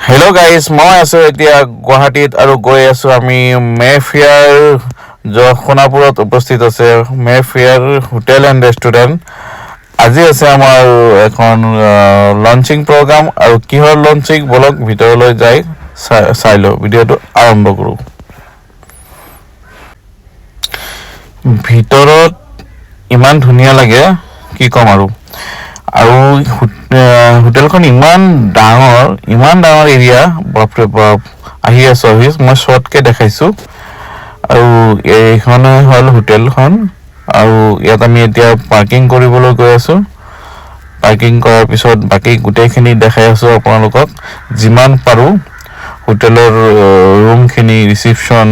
Hello' guys, মই আছোঁ এতিয়া গুৱাহাটীত আৰু গৈ আছোঁ আমি মেফেয়াৰ সোণাপুৰত উপস্থিত আছে মেফেয়াৰ হোটেল এণ্ড ৰেষ্টুৰেণ্ট। আজি আছে আমাৰ এখন লঞ্চিং প্ৰগ্ৰাম আৰু কিহৰ লঞ্চিং বলক ভিতৰলৈ যাই চাই লওঁ, ভিডিঅ'টো আৰম্ভ কৰোঁ। ভিতৰত ইমান ধুনীয়া লাগে কি ক'ম আৰু হোটেলখন ইমান ডাঙৰ এৰিয়া, বাপৰে বাপ। আহি আছোঁ মই শ্বৰ্টকে দেখাইছোঁ। আৰু এইখনে হ'ল হোটেলখন আৰু ইয়াত আমি এতিয়া পাৰ্কিং কৰিবলৈ গৈ আছোঁ। পাৰ্কিং কৰাৰ পিছত বাকী গোটেইখিনি দেখাই আছোঁ আপোনালোকক যিমান পাৰোঁ। হোটেলৰ ৰুমখিনি, ৰিচিপশ্যন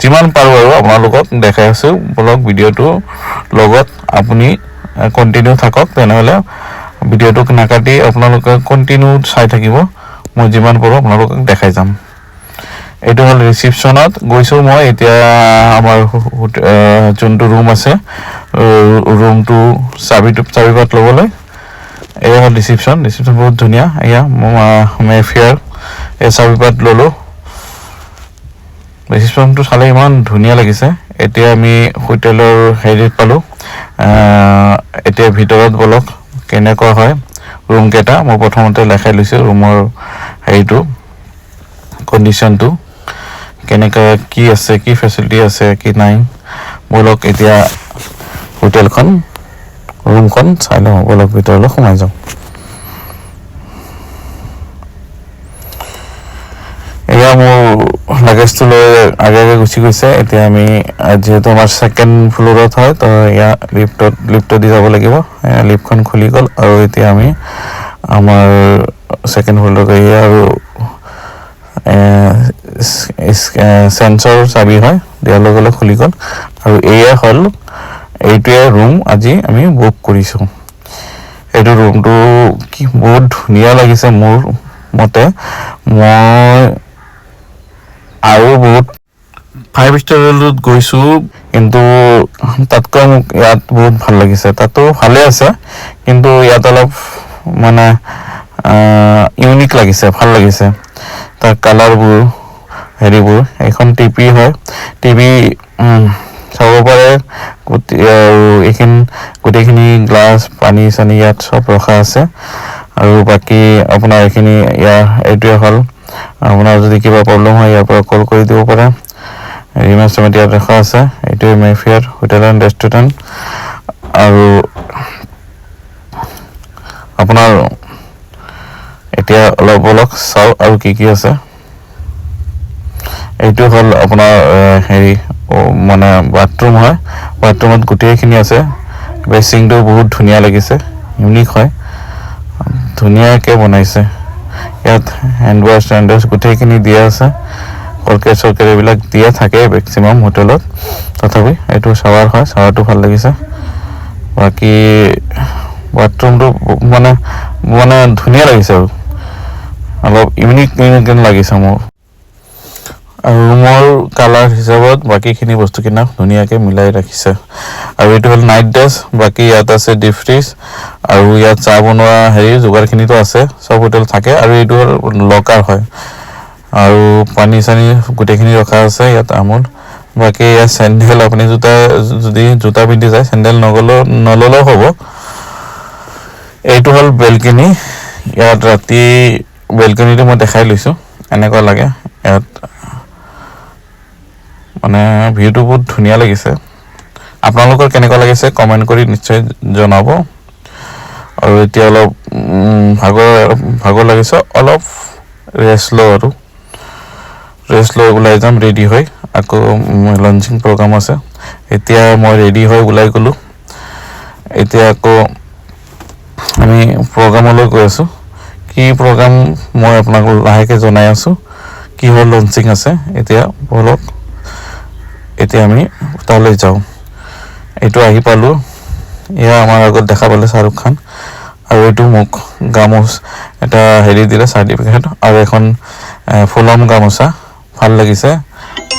যিমান পাৰোঁ আৰু আপোনালোকক দেখাই আছোঁ। বলক ভিডিঅ'টো লগত আপুনি কণ্টিনিউ থাকক, তেনেহ'লে ভিডিঅ'টোক নাকাটি আপোনালোকে কণ্টিনিউ চাই থাকিব। মই যিমান পাৰোঁ আপোনালোকক দেখাই যাম। এইটো হ'ল ৰিচিপশ্যনত গৈছোঁ মই এতিয়া। আমাৰ যোনটো ৰুম আছে, ৰুমটো চাবিপাত ল'বলৈ। এয়া হ'ল ৰিচিপশ্যন বহুত ধুনীয়া। এয়া মেফেয়াৰ এই চাবিপাত ল'লোঁ। ৰিচিপশ্যনটো চালে ইমান ধুনীয়া লাগিছে। এতিয়া আমি হোটেলৰ হেৰিত পালোঁ। এতিয়া ভিতৰত বলক কেনেকুৱা হয় ৰুমকেইটা। মই প্ৰথমতে দেখাই লৈছোঁ ৰুমৰ হেৰিটো, কণ্ডিশ্যনটো কেনেকৈ, কি আছে, কি ফেচিলিটি আছে, কি নাই। বলক এতিয়া হোটেলখন, ৰুমখন চাই লওঁ। বলক ভিতৰলৈ সোমাই যাওঁ। এয়া মোৰ লাগেজটো লৈ আগে গুচি গৈছে। এতিয়া আমি যিহেতু আমাৰ ছেকেণ্ড ফ্ল'ৰত হয়, তো এয়া লিফ্টত দি যাব লাগিব। লিফ্টখন খুলি গ'ল আৰু এতিয়া আমি আমাৰ ছেকেণ্ড ফ্ল'ৰত গৈ আৰু চেঞ্চৰ চাবি হয়, দিয়াৰ লগে লগে খুলি গ'ল। আৰু এইটোৱে ৰুম আজি আমি বুক কৰিছোঁ। এইটো ৰুমটো কি বহুত ধুনীয়া লাগিছে মোৰ মতে। মই আৰু বহুত 5 ষ্টাৰত গৈছোঁ, কিন্তু তাতকৈ মোক ইয়াত বহুত ভাল লাগিছে। তাতো ভালে আছে, কিন্তু ইয়াত অলপ মানে ইউনিক লাগিছে, ভাল লাগিছে। তাৰ কালাৰবোৰ, হেৰিবোৰ। এইখন টিভি হয়, টিভি চাব পাৰে। গোটেইখিনি গ্লাছ, পানী চানী ইয়াত চব ৰখা আছে। আৰু বাকী আপোনাৰ এইটোৱে হ'ল আপোনাৰ যদি কিবা প্ৰব্লেম হয় ইয়াৰ পৰা কল কৰি দিব পাৰে। ৰিমেষ্টমেণ্ট ইয়াত ৰখা আছে। এইটোৱে মেফেয়াৰ হোটেল এণ্ড ৰেষ্টুৰেণ্ট। আৰু আপোনাৰ এতিয়া অলপ চাওঁ আৰু কি আছে। এইটো হ'ল আপোনাৰ মানে বাথৰুম হয়। বাথৰুমত গোটেইখিনি আছে। বেচিংটো বহুত ধুনীয়া লাগিছে, ইউনিক হয়, ধুনীয়াকৈ বনাইছে। ইয়াত হেণ্ডৱাছ গোটেইখিনি দিয়া আছে। কলকেট এইবিলাক দিয়া থাকে মেক্সিমাম হোটেলত। তথাপি এইটো শ্বাৱাৰ হয়, শ্বাৱাৰটো ভাল লাগিছে। বাকী বাথৰুমটো মানে ধুনীয়া লাগিছে আৰু অলপ ইউনিক লাগিছে মোৰ। আৰু ৰুমৰ কালাৰ হিচাপত বাকীখিনি বস্তুখিনি ধুনীয়াকৈ মিলাই ৰাখিছে। আৰু এইটো হ'ল নাইট ড্ৰেছ। বাকী ইয়াত আছে ডিপ ফ্ৰিজ আৰু ইয়াত চাহ বনোৱা যোগাৰখিনিতো আছে, চব হোটেল থাকে। আৰু এইটো হ'ল লকাৰ হয় আৰু পানী চানী গোটেইখিনি ৰখা আছে ইয়াত আমোল। বাকী ইয়াত চেণ্ডেল, আপুনি যদি জোতা পিন্ধি যায় চেণ্ডেল নল'লেও হ'ব। এইটো হ'ল বেলকনি। ইয়াত ৰাতি বেলকনিটো মই দেখাই লৈছোঁ, এনেকুৱা লাগে। ইয়াত মানে ভিউটো বহুত ধুনীয়া লাগিছে। আপোনালোকৰ কেনেকুৱা লাগিছে কমেণ্ট কৰি নিশ্চয় জনাব। আৰু এতিয়া অলপ ভাগৰ লাগিছে, অলপ ৰেষ্ট লৈ ওলাই যাম ৰেডি হৈ। আকৌ লঞ্চিং প্ৰগ্ৰাম আছে। এতিয়া মই ৰেডি হৈ ওলাই গ'লোঁ। এতিয়া আকৌ আমি প্ৰগ্ৰামলৈ গৈ আছোঁ। কি প্ৰগ্ৰাম মই আপোনাক লাহেকৈ জনাই আছোঁ। কিহৰ লঞ্চিং আছে এতিয়া বলক এতিয়া আমি তালৈ যাওঁ। এইটো আহি পালোঁ। এয়া আমাৰ আগত দেখা পালে শ্বাহৰুখ খান। আৰু এইটো মোক এটা দিলে চাৰ্টিফিকেট আৰু এখন ফুলাম গামোচা। ভাল লাগিছে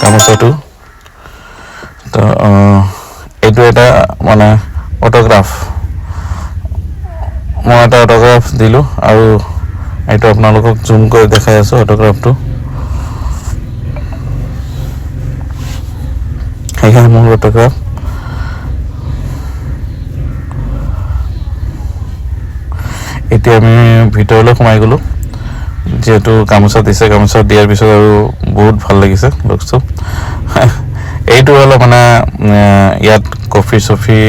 গামোচাটো। তো এইটো এটা মানে অট'গ্ৰাফ। মই এটা অট'গ্ৰাফ দিলোঁ আৰু এইটো আপোনালোকক জুম কৰি দেখাই আছো অটোগ্ৰাফটো এইয়া মোৰ অটোগ্ৰাফ এতিয়া আমি ভিতৰলৈ সোমাই গলো যেহেতু গামোচা দিছে গামোচা দিয়াৰ পিছত আৰু বহুত ভাল লাগিছে লুকটো এইটো অলপ মানে ইয়াত কফি চফি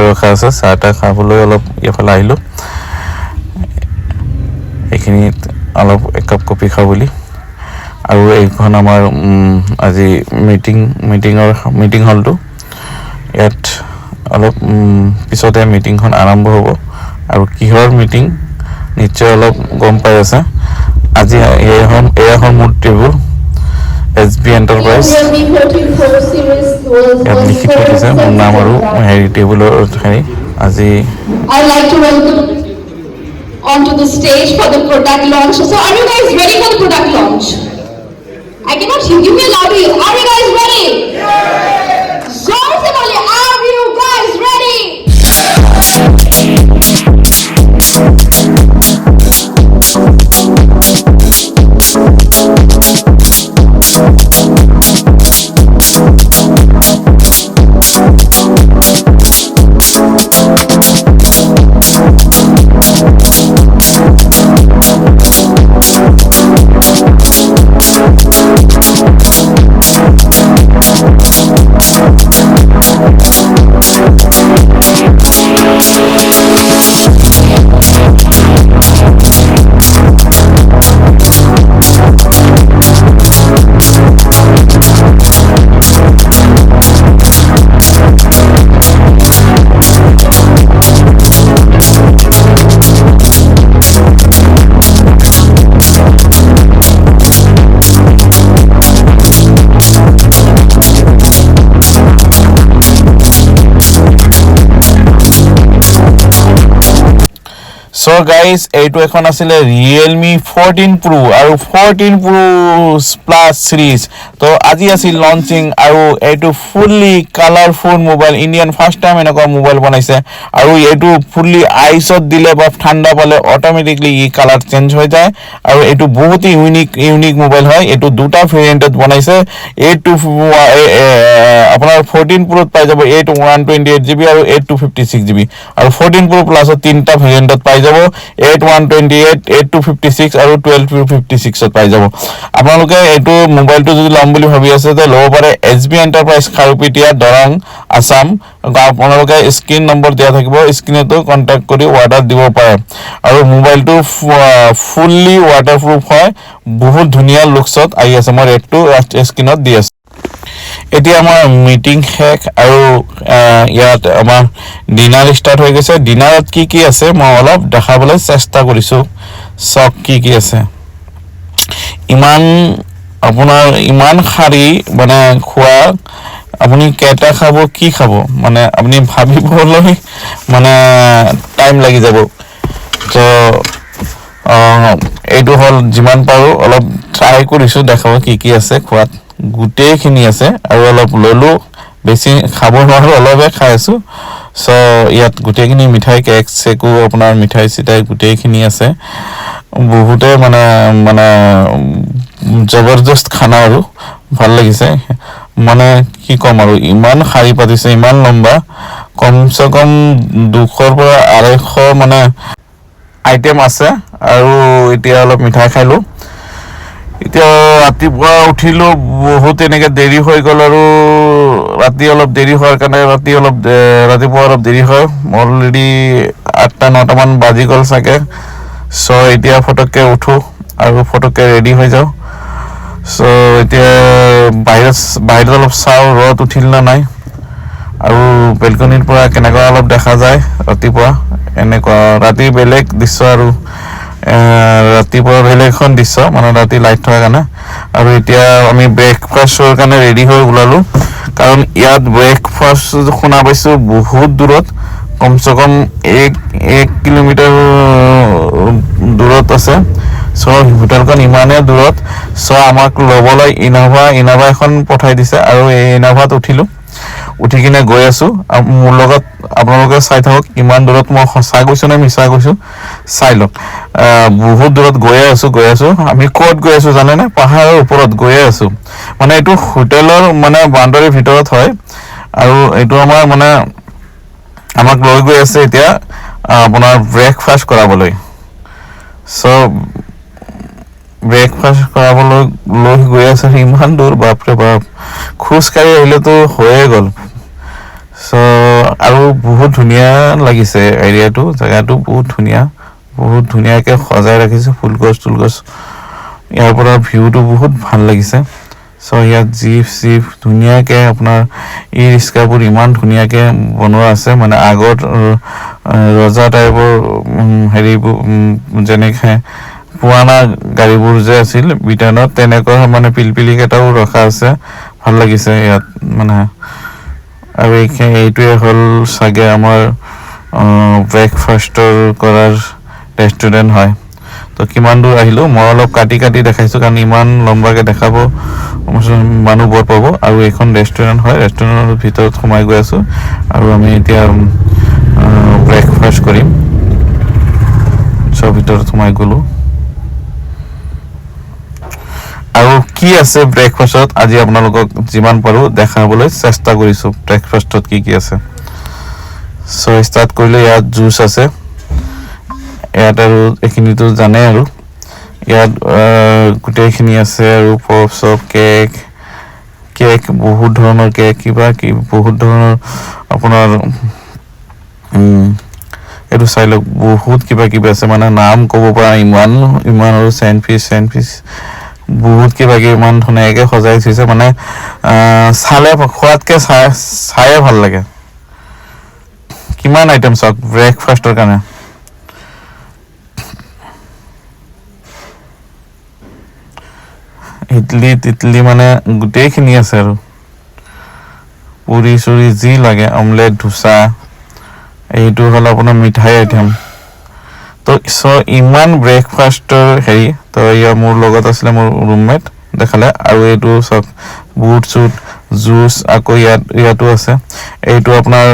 ৰখা আছে চাহ টা খাবলৈ অলপ ইয়াফালে আহিলো এইখিনিত অলপ এক কাপ কফি খাওঁ বুলি আৰু এইখন আমাৰ আজি মিটিং হলটো ইয়াত অলপ পিছতে মিটিংখন আৰম্ভ হ'ব আৰু কিহৰ মিটিং নিশ্চয় অলপ গম পাই আছে আজি এয়া মোৰ টেবুল SB Enterprise ইয়াত লিখি থৈ দিছে মোৰ নাম আৰু হেৰি টেবুলৰ হেৰি আজি I'd like to welcome onto the stage for the product launch. So are you guys ready for the product launch? I cannot hear. Give me a loud ear. Are you guys ready? Yes! Zor se bole, are you guys ready? So guys, এইটো এখন আছিলে Realme 14 Pro আৰু 14 Pro Plus series তো আজি আছিল launching আৰু এইটো fully colourful mobile Indian first time এনেকুৱা মোবাইল বনাইছে আৰু এইটো ফুললি আইসত দিলে বা ঠাণ্ডা পালে অটোমেটিকলি ই কালাৰ চেঞ্জ হৈ যায় আৰু এইটো বহুত ইউনিক মোবাইল হয় এইটো দুটা ভেৰিয়েন্টত বনাইছে এইটো আপোনাৰ 14 Pro পাই যাব 128GB আৰু 8256GB আৰু 14 Pro Plus তিনটা ভেৰিয়েন্টত পাই যাব 8128 8256 আৰু 1256 পাই যাব আপোনালোকে এইটো মোবাইলটো যদি লম বুলি ভাবি আছে তে লব পাৰে SB Enterprise খাৰুপিটিয়া দৰং আসাম আপোনালোকে স্ক্ৰিন নম্বৰ দিয়া থাকিব স্ক্ৰিনতো কন্টাক্ট কৰি অৰ্ডাৰ দিব পাৰে আৰু মোবাইলটো ফুললি ৱাটাৰপ্ৰুফ হয় বহুত ধুনীয়া লুকছত আহি আছে মই ৰেটটো স্ক্ৰিনত দি আছো এতিয়া আমাৰ মিটিং শেষ আৰু ইয়াত আমাৰ ডিনাৰ ষ্টাৰ্ট হৈ গৈছে ডিনাৰত কি আছে মই অলপ দেখাবলৈ চেষ্টা কৰিছো সক কি আছে ইমান খাৰি মানে খোৱা আপুনি কেটা খাব কি খাব মানে আপুনি ভাবিবলৈ মানে টাইম লাগি যাব তো এইটো হল যিমান পাৰো অলপ ট্ৰাই কৰিছো দেখাব কি আছে খোৱাত গুটেইখিনি আছে আৰু অলপ ললো বেছি খাব নোৱাৰো অলপে খাই আছো সো ইয়াত গুটেইখিনি মিঠাই কেক সেকু আপোনাৰ মিঠাই সিটাই গুটেইখিনি আছে বহুতে মানে জবৰদস্ত খানা আৰু ভাল লাগিছে মানে কি কম আৰু ইমান খাৰি পাতিছে ইমান লম্বা কমসে কম 200 পৰা 250 মানে আইটেম আছে আৰু এতিয়া অলপ মিঠাই খাইলো এতিয়া ৰাতিপুৱা উঠিলো বহুত এনেকে দেৰি হৈ গল আৰু ৰাতি অলপ দেৰি হোৱাৰ কাৰণে ৰাতিপুৱা অলপ দেৰি হয় অলৰেডি 8টা 9টা মান বাজি গল চাগে সো এতিয়া ফটককে উঠো আৰু ফটককে ৰেডি হৈ যাও সো এতিয়া বাহিৰত অলপ চাও ৰদ উঠিল না নাই আৰু বেলকনিৰ পৰা কেনেকুৱা অলপ দেখা যায় ৰাতিপুৱা এনেকুৱা ৰাতি বেলেগ দৃশ্য আৰু ৰাতিপুৱা বেলেগখন দৃশ্য মানে ৰাতি লাইট থকা কাৰণে আৰু এতিয়া আমি ব্ৰেকফাষ্টৰ কাৰণে ৰেডি হৈ ওলালো কাৰণ ইয়াত ব্ৰেকফাষ্ট শুনা পাইছো বহুত দূৰত কমসে কম 1 কিলোমিটাৰ দূৰত আছে সো হোটেলখন ইমানে দূৰত সো আমাক লবলৈ ইনোভা এখন পঠাই দিছে আৰু এই ইনোভাত উঠি কিনে গৈ আছোঁ মোৰ লগত আপোনালোকে চাই থাকক কিমান দূৰত মই সঁচা কৈছোঁ নে মিছা কৈছোঁ চাই লওক বহুত দূৰত গৈয়ে আছোঁ আমি ক'ত গৈ আছোঁ জানেনে পাহাৰৰ ওপৰত গৈয়ে আছোঁ মানে এইটো হোটেলৰ মানে বাউণ্ডাৰীৰ ভিতৰত হয় আৰু এইটো আমাৰ মানে আমাক লৈ গৈ আছে এতিয়া আপোনাৰ ব্ৰেকফাষ্ট কৰাবলৈ চ' ব্ৰেকফাষ্ট কৰাবলৈ লৈ গৈ আছে ইমান দূৰ বাপৰে বাপ খোজকাঢ়ি আহিলেতো হৈয়ে গ'ল চ' আৰু বহুত ধুনীয়া লাগিছে এৰিয়াটো জেগাটো বহুত ধুনীয়াকৈ সজাই ৰাখিছে ফুল গছ ইয়াৰ পৰা ভিউটো বহুত ভাল লাগিছে চ' ইয়াত জীপ চিপ ধুনীয়াকৈ আপোনাৰ ই ৰিক্সাবোৰ ইমান ধুনীয়াকৈ বনোৱা আছে মানে আগত ৰজা টাইপৰ হেৰিবোৰ যেনেকৈ পুৰণা গাড়ীবোৰ যে আছিল ব্ৰিটেইনত তেনেকুৱা মানে পিলপিলিকেইটাও ৰখা আছে ভাল লাগিছে ইয়াত মানে আৰু এইটোৱে হ'ল চাগে আমাৰ ব্ৰেকফাষ্টৰ কৰাৰ ৰেষ্টুৰেণ্ট হয় তো কিমান দূৰ আহিলোঁ মই অলপ কাটি দেখাইছোঁ কাৰণ ইমান লম্বাকৈ দেখাব মানুহ বৰ পাব আৰু এইখন ৰেষ্টুৰেণ্ট হয় ৰেষ্টুৰেণ্টৰ ভিতৰত সোমাই গৈ আছোঁ আৰু আমি এতিয়া ব্ৰেকফাষ্ট কৰিম চব ভিতৰত সোমাই গ'লোঁ আৰু কি আছে ব্ৰেকফাষ্টত আজি আপোনালোকক যিমান পাৰোঁ দেখাবলৈ চেষ্টা কৰিছোঁ ব্ৰেকফাষ্টত কি আছে চ' ষ্টাৰ্ট কৰিলে ইয়াত জুচ আছে ইয়াত আৰু এইখিনিতো জানে আৰু ইয়াত গোটেইখিনি আছে আৰু পপ চপ কেক বহুত ধৰণৰ কেক কিবা বহুত ধৰণৰ আপোনাৰ এইটো চাই লওক বহুত কিবা আছে মানে নাম ক'ব পৰা ইমান আৰু চেণ্ডফিচ বহুত কিবা ইমান ধুনীয়াকৈ সজাই থৈছে মানে চালে খোৱাতকৈ চায়ে ভাল লাগে কিমান আইটেম চাওক ব্ৰেকফাষ্টৰ কাৰণে ইডলি মানে গোটেইখিনি আছে আৰু পুৰি চুৰি যি লাগে অমলেট ধোচা এইটো হ'ল আপোনাৰ মিঠাই আইটেম তো ইমান ব্ৰেকফাষ্টৰ হেৰি তো ইয়াৰ মোৰ লগত আছিলে মোৰ ৰুমমেট দেখালে আৰু এইটো চব বুট চুট জুচ আকৌ ইয়াতো আছে এইটো আপোনাৰ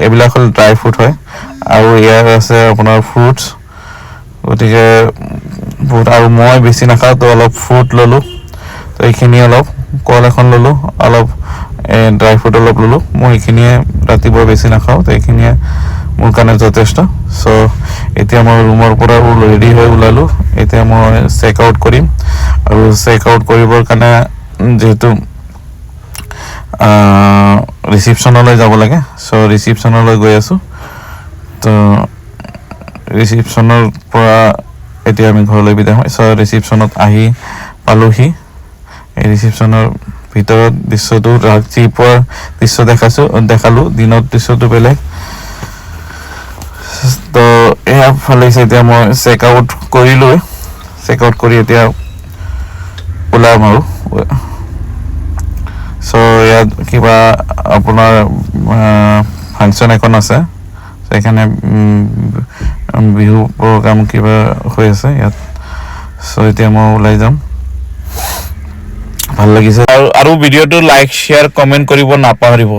এইবিলাক হ'ল ড্ৰাই ফ্ৰুট হয় আৰু ইয়াত আছে আপোনাৰ ফ্ৰুটছ গতিকে বহুত আৰু মই বেছি নাখাওঁ তো অলপ ফ্ৰুট ল'লোঁ তো এইখিনি অলপ কল এখন ল'লোঁ অলপ ড্ৰাই ফ্ৰুট অলপ ল'লোঁ মই এইখিনিয়ে ৰাতিপুৱা বেছি নাখাওঁ তো এইখিনিয়ে মোৰ কাৰণে যথেষ্ট চ' এতিয়া মই ৰুমৰ পৰা ৰেডি হৈ ওলালোঁ এতিয়া মই চেক আউট কৰিম আৰু চেক আউট কৰিবৰ কাৰণে যিহেতু ৰিচিপশ্যনলৈ যাব লাগে চ' ৰিচিপশ্যনলৈ গৈ আছোঁ তো ৰিচিপশ্যনৰ পৰা এতিয়া আমি ঘৰলৈ বিদায় হয় চ' ৰিচিপশ্যনত আহি পালোহি এই ৰিচিপশ্যনৰ ভিতৰত দৃশ্যটো ৰাতিপুৱাৰ দৃশ্য দেখালোঁ দিনত দৃশ্যটো বেলেগ তো এয়া ভাল লাগিছে এতিয়া মই চেক আউট কৰি এতিয়া ওলাম আৰু চ' ইয়াত কিবা আপোনাৰ ফাংচন এখন আছে সেইকাৰণে বিহু প্ৰগ্ৰাম কিবা হৈ আছে ইয়াত চ' এতিয়া মই ওলাই যাম ভাল লাগিছে আৰু ভিডিঅ'টো লাইক শ্বেয়াৰ কমেণ্ট কৰিব নাপাহৰিব